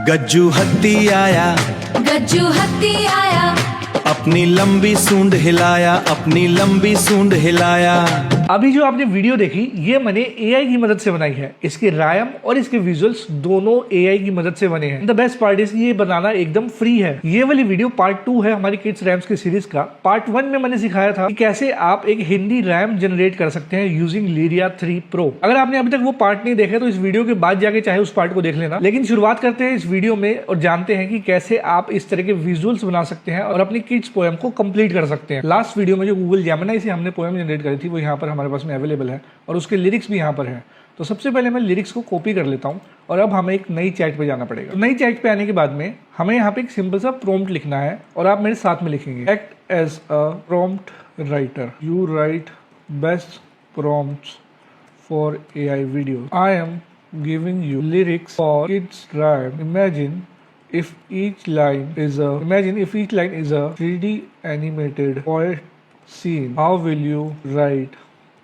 गज्जू हत्ती आया, गज्जू हत्ती आया, अपनी लंबी सूंड हिलाया, अपनी लंबी सूंड हिलाया। अभी जो आपने वीडियो देखी ये मैंने एआई की मदद से बनाई है। इसके रायम और इसके विजुअल्स दोनों एआई की मदद से बने हैं। द बेस्ट पार्ट इज ये बनाना एकदम फ्री है। ये वाली वीडियो पार्ट 2 है हमारी किड्स रैम्स की सीरीज का। पार्ट 1 में मैंने सिखाया था कि कैसे आप एक हिंदी रैम जनरेट कर सकते हैं यूजिंग लीरिया 3 प्रो। अगर आपने अभी तक वो पार्ट नहीं देखा तो इस वीडियो के बाद जाके चाहे उस पार्ट को देख लेना। लेकिन शुरुआत करते हैं इस वीडियो में और जानते हैं कि कैसे आप इस तरह के विजुअल्स बना सकते हैं और अपनी किड्स पोएम को कंप्लीट कर सकते हैं। लास्ट वीडियो में जो गूगल जेमिनी से हमने पोएम जनरेट करी थी वो यहाँ पर हमारे पास में अवेलेबल है और उसके लिरिक्स भी यहाँ पर हैं। तो सबसे पहले मैं लिरिक्स को कॉपी कर लेता हूँ और अब हमें एक नई चैट पे जाना पड़ेगा। नई चैट पे आने के बाद में हमें यहाँ पे एक सिंपल सा प्रॉम्प्ट लिखना है और आप मेरे साथ में लिखेंगे, act as a prompt writer, you write best prompts for AI video, I am giving you lyrics for kids rhyme, imagine if each line is a 3D animated poet scene, how will you write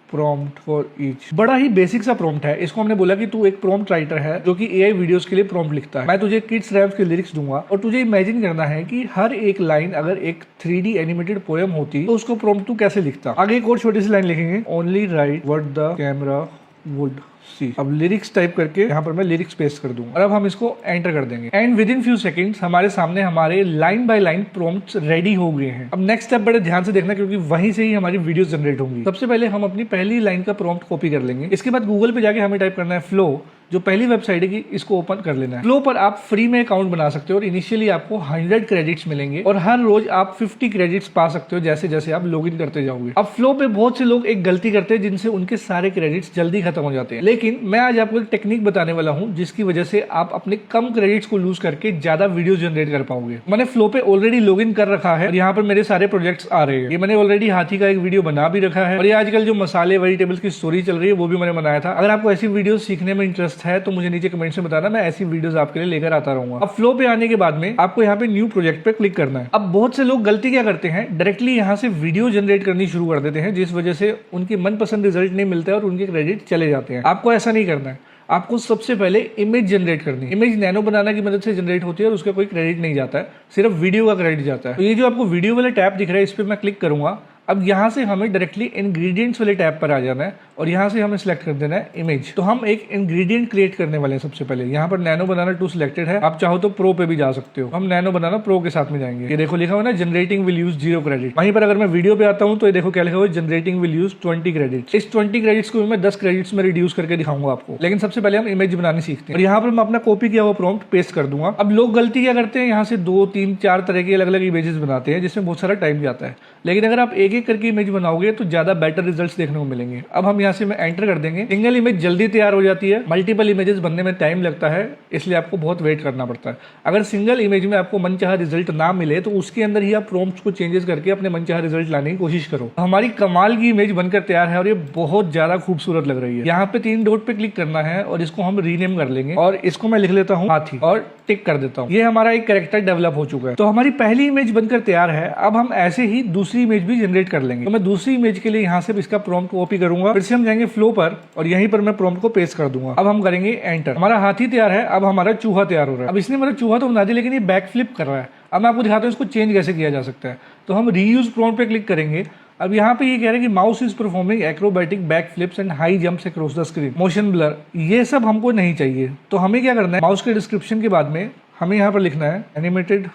prompt for each? बड़ा ही basic सा prompt है। इसको हमने बोला कि तू एक prompt writer है जो कि AI वीडियोस के लिए प्रॉम्प्ट लिखता है। मैं तुझे किड्स रैम्स के लिरिक्स दूंगा और तुझे इमेजिन करना है कि हर एक लाइन अगर एक 3D एनिमेटेड पोएम होती तो उसको प्रॉम्प्ट तू कैसे लिखता। आगे एक और छोटी सी लाइन लिखेंगे, only right what the camera would see. अब लिरिक्स टाइप करके यहाँ पर मैं लिरिक्स पेस्ट कर दूंगा और अब हम इसको एंटर कर देंगे and with in few seconds हमारे सामने हमारे line by line prompts ready हो गए हैं। अब नेक्स्ट स्टेप बड़े ध्यान से देखना क्योंकि वहीं से ही हमारी वीडियो जनरेट होंगी। सबसे पहले हम अपनी पहली लाइन का प्रॉम्प्ट कॉपी कर लेंगे। इसके बाद गूगल पे जाके हमें टाइप करना है फ्लो, जो पहली वेबसाइट है कि इसको ओपन कर लेना है। फ्लो पर आप फ्री में अकाउंट बना सकते हो और इनिशियली आपको 100 क्रेडिट्स मिलेंगे और हर रोज आप 50 क्रेडिट्स पा सकते हो जैसे जैसे आप लॉगिन करते जाओगे। अब फ्लो पे बहुत से लोग एक गलती करते हैं जिनसे उनके सारे क्रेडिट्स जल्दी खत्म हो जाते हैं, लेकिन मैं आज आपको एक टेक्निक बताने वाला हूं जिसकी वजह से आप अपने कम क्रेडिट्स को लूज करके ज्यादा वीडियो जनरेट कर पाओगे। मैंने फ्लो पे ऑलरेडी लॉगिन कर रखा है और यहाँ पर मेरे सारे प्रोजेक्ट्स आ रहे हैं। ये मैंने ऑलरेडी हाथी का एक वीडियो बना भी रखा है और ये आजकल जो मसाले वेजिटेबल्स की स्टोरी चल रही है वो भी मैंने बनाया था। अगर आपको ऐसी वीडियो सीखने में इंटरेस्ट है तो मुझे नीचे कमेंट में बताना, मैं ऐसी वीडियोस आपके लिए लेकर आता रहूंगा। अब फ्लो पे आने के बाद में आपको यहाँ पे न्यू प्रोजेक्ट पे क्लिक करना है। अब बहुत से लोग गलती क्या करते हैं, डायरेक्टली यहाँ से वीडियो जनरेट करनी शुरू कर देते हैं जिस वजह से उनकी मनपसंद रिजल्ट नहीं मिलता है और उनके क्रेडिट चले जाते हैं। आपको ऐसा नहीं करना है। आपको सबसे पहले इमेज जनरेट करनी है। इमेज नैनो बनाना की मदद से जनरेट होती है और उसका कोई क्रेडिट नहीं जाता है, सिर्फ वीडियो का क्रेडिट जाता है। तो ये जो आपको वीडियो वाला टैब दिख रहा है इस पर मैं क्लिक करूंगा। अब यहाँ से हमें डायरेक्टली इंग्रेडिएंट्स वाले टैब पर आ जाना है और यहाँ से हमें सिलेक्ट कर देना है इमेज। तो हम एक इंग्रेडिएंट क्रिएट करने वाले हैं। सबसे पहले यहाँ पर नैनो बनाना 2 सिलेक्टेड है, आप चाहो तो प्रो पे भी जा सकते हो। हम नैनो बनाना प्रो के साथ में जाएंगे। ये देखो लिखा हुआ ना जनरेटिंग विल यूज 0 क्रेडिट। वहीं पर अगर मैं वीडियो पे आता हूँ तो ये देखो क्या लिखा हुआ है, जनरेटिंग विल यूज 20 क्रेडिट। इस 20 क्रेडिट्स को मैं 10 क्रेडिट्स में रिड्यूस करके दिखाऊंगा आपको। लेकिन सबसे पहले हम इमेज बनानी सीखते हैं और यहाँ पर मैं अपना कॉपी किया हुआ प्रॉम्प्ट पेस्ट कर दूंगा। अब लोग गलती क्या करते हैं, यहाँ से 2, 3, 4 तरह के अलग अलग इमेजेस बनाते हैं जिसमें बहुत सारा टाइम जाता है। लेकिन अगर आप एक एक करके इमेज बनाओगे तो ज्यादा बेटर रिजल्ट्स देखने को मिलेंगे। अब हम यहाँ से मैं एंटर कर देंगे। सिंगल इमेज जल्दी तैयार हो जाती है, मल्टीपल इमेजेस बनने में टाइम लगता है, इसलिए आपको बहुत वेट करना पड़ता है। अगर सिंगल इमेज में आपको मनचाहा रिजल्ट ना मिले तो उसके अंदर ही आप प्रॉम्प्ट्स को चेंजेस करके अपने मनचाहा रिजल्ट लाने की कोशिश करो। हमारी कमाल की इमेज बनकर तैयार है और ये बहुत ज्यादा खूबसूरत लग रही है। यहाँ पे 3 डॉट पे क्लिक करना है और इसको हम रीनेम कर लेंगे और इसको मैं लिख लेता हूँ हाथी और टिक कर देता हूँ। ये हमारा एक कैरेक्टर डेवलप हो चुका है। तो हमारी पहली इमेज बनकर तैयार है। अब हम ऐसे ही दूसरी इमेज भी जनरेट कर लेंगे। तो मैं दूसरी इमेज के लिए यहाँ से इसका प्रॉम्प्ट कॉपी करूंगा, फिर से हम जाएंगे फ्लो पर और यहीं पर मैं प्रॉम्प्ट को पेस्ट कर दूंगा। अब हम करेंगे एंटर। हमारा हाथी तैयार है। अब हमारा चूहा तैयार हो रहा है। अब इसने मेरा चूहा तो बना दिया लेकिन ये बैक फ्लिप कर रहा है। अब मैं आपको दिखाता हूँ इसको चेंज कैसे किया जा सकता है। तो हम रीयूज प्रॉम्प्ट पे क्लिक करेंगे। अब यहाँ पे ये कह रहे हैं कि mouse is performing acrobatic back flips and high jumps across the screen, motion blur, ये सब हमको नहीं चाहिए। तो हमें क्या करना है, माउस के डिस्क्रिप्शन के बाद में हमें यहाँ पर लिखना है animated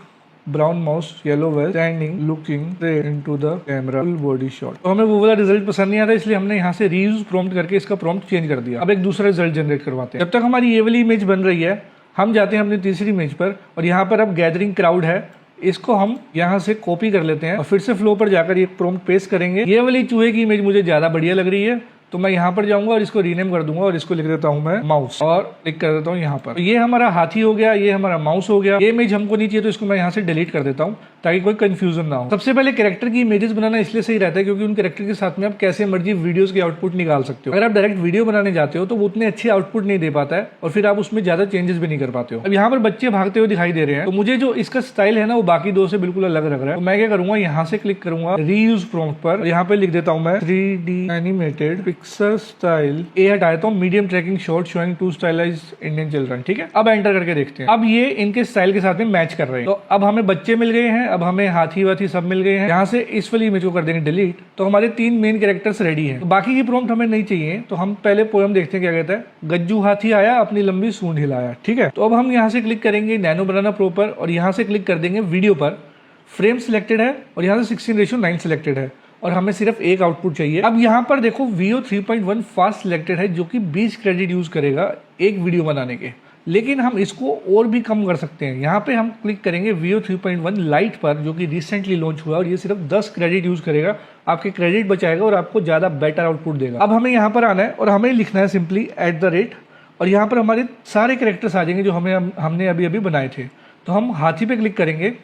brown mouse yellow well standing looking straight into the camera full body shot. तो हमें वो वाला रिजल्ट पसंद नहीं आता इसलिए हमने यहाँ से रीयूज प्रॉम्प्ट करके इसका प्रॉम्प्ट चेंज कर दिया। अब एक दूसरा रिजल्ट जनरेट करवाते हैं। जब तक हमारी ये वाली इमेज बन रही है हम जाते हैं अपनी तीसरी इमेज पर और यहाँ पर अब गैदरिंग क्राउड है, इसको हम यहाँ से कॉपी कर लेते हैं और फिर से फ्लो पर जाकर ये प्रॉम्प्ट पेस्ट करेंगे। ये वाली चूहे की इमेज मुझे ज्यादा बढ़िया लग रही है तो मैं यहाँ पर जाऊंगा और इसको रीनेम कर दूंगा और इसको लिख देता हूँ मैं माउस और क्लिक कर देता हूँ यहाँ पर। तो ये हमारा हाथी हो गया, ये हमारा माउस हो गया। ये इमेज हमको नहीं चाहिए तो इसको मैं यहाँ से डिलीट कर देता हूँ ताकि कोई कंफ्यूजन ना हो। सबसे पहले कैरेक्टर की इमेजेस बनाना इसलिए सही रहता है क्योंकि उन कैरेक्टर के साथ में आप कैसे मर्जी वीडियोस की आउटपुट निकाल सकते हो। अगर आप डायरेक्ट वीडियो बनाने जाते हो तो वो उतने अच्छी आउटपुट नहीं दे पाता है और फिर आप उसमें ज्यादा चेंजेस भी नहीं कर पाते हो। अब यहाँ पर बच्चे भागते हुए दिखाई दे रहे हैं तो मुझे जो इसका स्टाइल है ना वो बाकी 2 से बिल्कुल अलग लग रहा है। तो मैं क्या करूंगा, यहाँ से क्लिक करूंगा रीयूज प्रॉम्प्ट पर, यहाँ पे लिख देता हूँ मैं 3D एनिमेटेड पिक्चर स्टाइल ए हटा देता हूँ, medium tracking shot showing 2 stylised Indian children. ठीक है, अब एंटर करके देखते हैं। अब ये इनके स्टाइल के साथ में मैच कर रहे हैं। तो अब हमें बच्चे मिल गए हैं, अब हमें हाथी वाथी सब मिल गए हैं। यहाँ से इस वाली इमेज को कर देंगे डिलीट। तो हमारे 3 मेन कैरेक्टर्स रेडी हैं। तो बाकी की प्रॉम्प्ट हमें नहीं चाहिए, तो हम पहले पोएम देखते हैं क्या कहता है। गज्जू हाथी आया, अपनी लंबी सूंड हिलाया। ठीक है, तो अब हम यहाँ से क्लिक करेंगे नैनो बनाना प्रो पर और यहाँ से क्लिक कर देंगे वीडियो पर। फ्रेम सिलेक्टेड है और यहाँ से 16:9 सिलेक्टेड है और हमें सिर्फ एक आउटपुट चाहिए। अब यहाँ पर देखो Veo 3.1 फास्ट सिलेक्टेड है जो कि 20 क्रेडिट यूज करेगा एक वीडियो बनाने के, लेकिन हम इसको और भी कम कर सकते हैं। यहाँ पे हम क्लिक करेंगे Veo 3.1 लाइट पर जो कि रिसेंटली लॉन्च हुआ और ये सिर्फ 10 क्रेडिट यूज करेगा, आपके क्रेडिट बचाएगा और आपको ज्यादा बेटर आउटपुट देगा। अब हमें यहाँ पर आना है और हमें लिखना है सिंपली @ और यहाँ पर हमारे सारे कैरेक्टर्स आ जाएंगे जो हमने अभी अभी बनाए थे। तो हम हाथी पे क्लिक करेंगे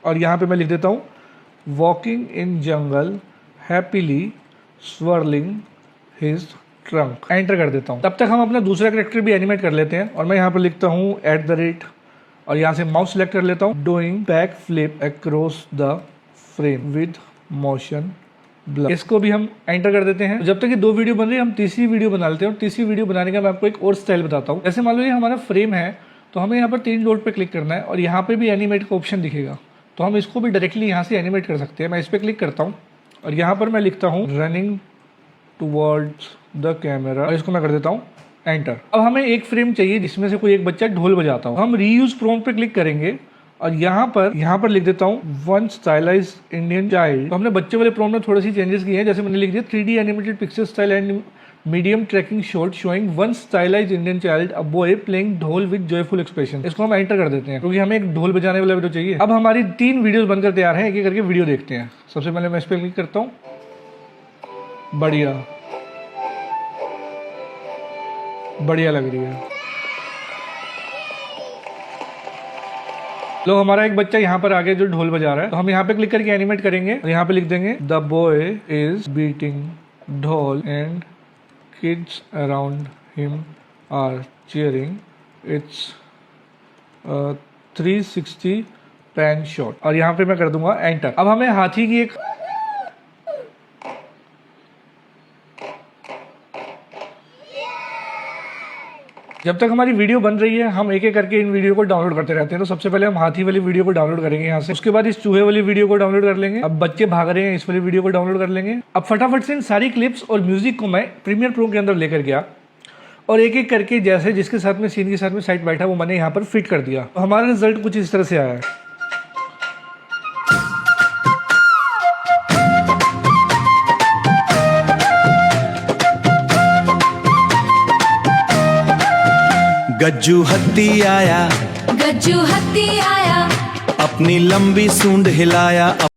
और यहाँ पे मैं लिख देता हूँ walking in jungle happily swirling his trunk. Enter कर देता हूँ। तब तक हम अपना दूसरा कैरेक्टर भी एनिमेट कर लेते हैं और मैं यहाँ पर लिखता हूँ @ और यहाँ से माउस सेलेक्ट कर लेता हूँ। Doing back flip across the frame with motion blur. इसको भी हम एंटर कर देते हैं। जब तक ये 2 वीडियो बन रही है हम तीसरी वीडियो बना लेते हैं और तीसरी वीडियो बनाने का मैं आपको एक और स्टाइल बताता हूँ। जैसे मान लो ये हमारा फ्रेम है तो हमें यहाँ पर 3 डॉट पे क्लिक करना है और यहाँ पे भी एनिमेट का ऑप्शन दिखेगा, तो हम इसको भी डायरेक्टली यहाँ से एनिमेट कर सकते हैं। मैं इस पर क्लिक करता हूँ और यहाँ पर मैं लिखता हूँ रनिंग टुवर्ड्स द कैमरा और इसको मैं कर देता हूँ एंटर। अब हमें एक फ्रेम चाहिए जिसमें से कोई एक बच्चा ढोल बजाता हो। हम रीयूज प्रॉम्प्ट पे क्लिक करेंगे और यहाँ पर लिख देता हूँ 1 स्टाइलाइज्ड इंडियन चाइल्ड। तो हमने बच्चे वाले प्रॉम्प्ट में थोड़ी सी चेंजेस किए हैं। जैसे मैंने लिख दिया 3D animated picture style and medium tracking shot showing 1 stylised Indian child a boy playing dhol with joyful expression. इसको हम एंटर कर देते हैं क्योंकि हमें एक ढोल बजाने वाला वीडियो चाहिए। अब हमारी 3 वीडियोस बनकर तैयार हैं, एक एक करके वीडियो देखते हैं। सबसे पहले मैं इस पर क्लिक करता हूँ, बढ़िया बढ़िया लग रही है। लो हमारा एक बच्चा यहाँ पर आगे जो ढोल बजा रहा है, तो हम यहाँ पे क्लिक करके एनिमेट करेंगे और यहाँ पे लिख देंगे the boy is beating dhol and kids around him are cheering. It's 360 pan shot और यहाँ पे मैं कर दूंगा एंटर। अब हमें हाथी की एक जब तक हमारी वीडियो बन रही है हम एक एक करके इन वीडियो को डाउनलोड करते रहते हैं। तो सबसे पहले हम हाथी वाली वीडियो को डाउनलोड करेंगे यहाँ से, उसके बाद इस चूहे वाली वीडियो को डाउनलोड कर लेंगे। अब बच्चे भाग रहे हैं, इस वाली वीडियो को डाउनलोड कर लेंगे। अब फटाफट से इन सारी क्लिप्स और म्यूजिक को मैं प्रीमियर प्रो के अंदर लेकर गया और एक एक करके जैसे जिसके साथ में सीन के साथ में साइड बैठा वो मैंने यहाँ पर फिट कर दिया। तो हमारा रिजल्ट कुछ इस तरह से आया है। गज्जू हत्ती आया, गज्जू हत्ती आया, अपनी लंबी सूंड हिलाया।